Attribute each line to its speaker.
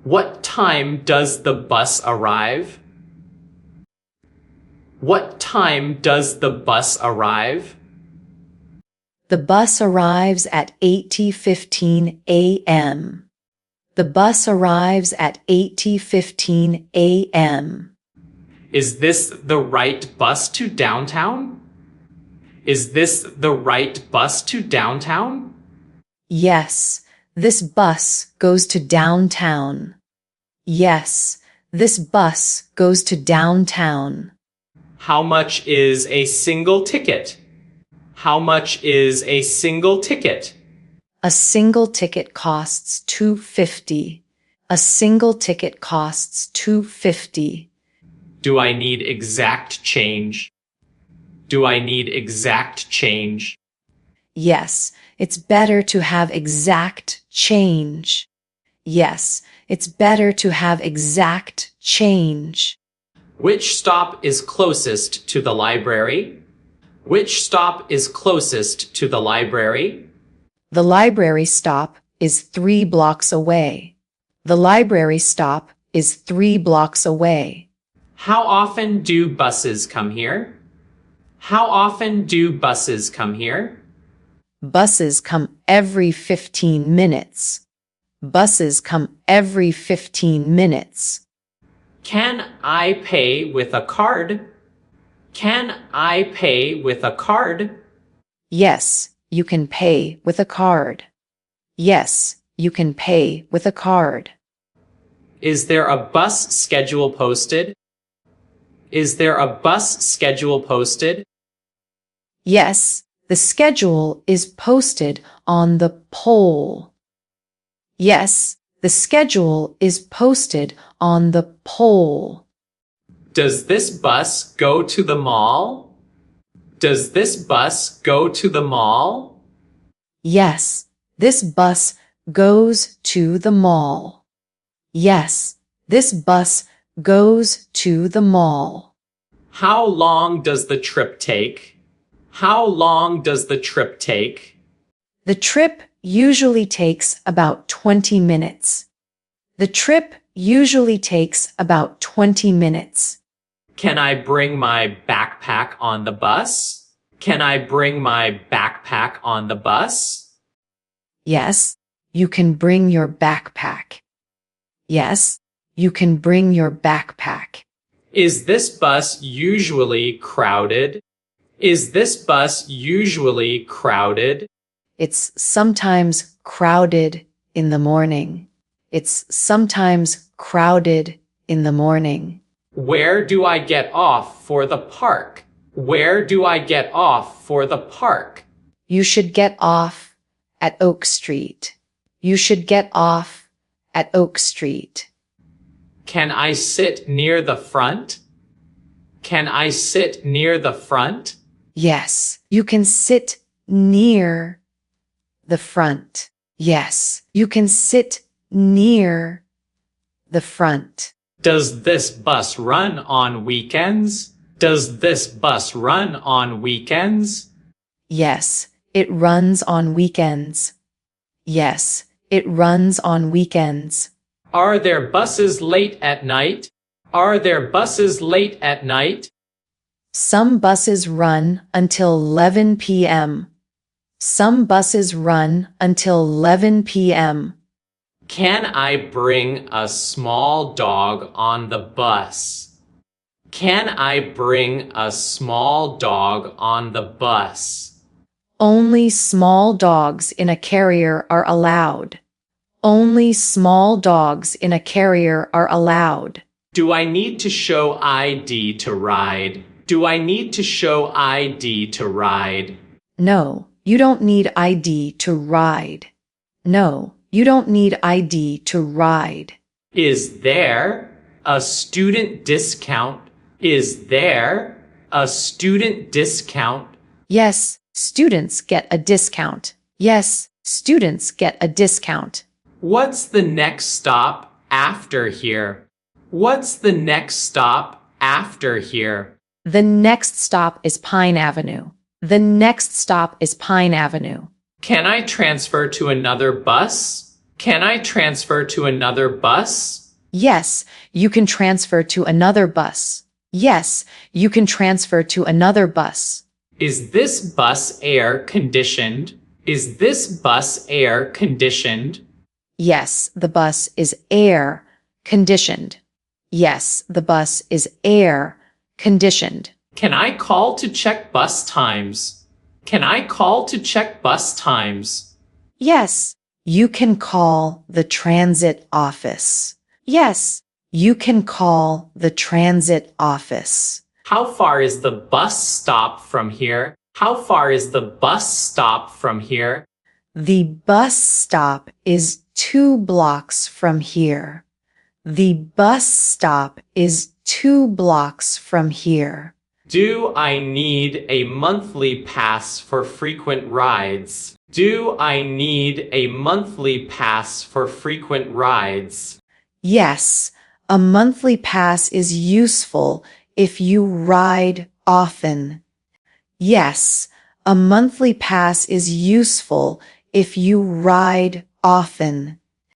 Speaker 1: What time does the bus arrive? What time does the bus arrive?
Speaker 2: The bus arrives at 8:15 a.m. The bus arrives at 8:15 a.m.
Speaker 1: Is this the right bus to downtown? Is this the right bus to downtown?
Speaker 2: Yes, this bus goes to downtown. Yes, this bus goes to downtown.
Speaker 1: How much is a single ticket? How much is a single ticket?
Speaker 2: A single ticket costs $2.50. A single ticket costs $2.50.
Speaker 1: Do I need exact change? Do I need exact change?
Speaker 2: Yes, it's better to have exact change. Yes, it's better to have exact change.
Speaker 1: Which stop is closest to the library? Which stop is closest to the library?
Speaker 2: The library stop is 3 blocks away. The library stop is 3 blocks away.
Speaker 1: How often do buses come here? How often do buses come here?
Speaker 2: Buses come every 15 minutes. Buses come every 15 minutes.
Speaker 1: Can I pay with a card? Can I pay with a card?
Speaker 2: Yes, you can pay with a card. Yes, you can pay with a card.
Speaker 1: Is there a bus schedule posted? Is there a bus schedule posted?
Speaker 2: Yes, the schedule is posted on the pole. Yes, the schedule is posted on the pole.
Speaker 1: Does this bus go to the mall? Does this bus go to the mall?
Speaker 2: Yes, this bus goes to the mall. Yes, this bus goes to the mall.
Speaker 1: How long does the trip take? How long does the trip take?
Speaker 2: The trip usually takes about 20 minutes. The trip usually takes about 20 minutes.
Speaker 1: Can I bring my backpack on the bus? Can I bring my backpack on the bus?
Speaker 2: Yes, you can bring your backpack. Yes, you can bring your backpack.
Speaker 1: Is this bus usually crowded? Is this bus usually crowded?
Speaker 2: It's sometimes crowded in the morning. It's sometimes crowded in the morning.
Speaker 1: Where do I get off for the park? Where do I get off for the park?
Speaker 2: You should get off at Oak Street. You should get off at Oak Street.
Speaker 1: Can I sit near the front? Can I sit near the front?
Speaker 2: Yes, you can sit near the front. Yes, you can sit near the front.
Speaker 1: Does this bus run on weekends? Does this bus run on weekends?
Speaker 2: Yes, it runs on weekends. Yes, it runs on weekends.
Speaker 1: Are there buses late at night? Are there buses late at night?
Speaker 2: Some buses run until 11 p.m. Some buses run until 11 p.m.
Speaker 1: Can I bring a small dog on the bus? Can I bring a small dog on the bus?
Speaker 2: Only small dogs in a carrier are allowed. Only small dogs in a carrier are allowed.
Speaker 1: Do I need to show ID to ride? Do I need to show ID to ride?
Speaker 2: No, you don't need ID to ride. No, you don't need ID to ride.
Speaker 1: Is there a student discount? Is there a student discount?
Speaker 2: Yes, students get a discount. Yes, students get a discount.
Speaker 1: What's the next stop after here? What's the next stop after here?
Speaker 2: The next stop is Pine Avenue. The next stop is Pine Avenue.
Speaker 1: Can I transfer to another bus? Can I transfer to another bus?
Speaker 2: Yes, you can transfer to another bus. Yes, you can transfer to another bus.
Speaker 1: Is this bus air conditioned? Is this bus air conditioned?
Speaker 2: Yes, the bus is air conditioned. Yes, the bus is air conditioned.
Speaker 1: Can I call to check bus times? Can I call to check bus times?
Speaker 2: Yes, you can call the transit office. Yes, you can call the transit office.
Speaker 1: How far is the bus stop from here? How far is the bus stop from here?
Speaker 2: The bus stop is 2 blocks from here. The bus stop is 2 blocks from here.
Speaker 1: Do I need a monthly pass for frequent rides? Do I need a monthly pass for frequent rides?
Speaker 2: Yes, a monthly pass is useful if you ride often. Yes, a monthly pass is useful if you ride often.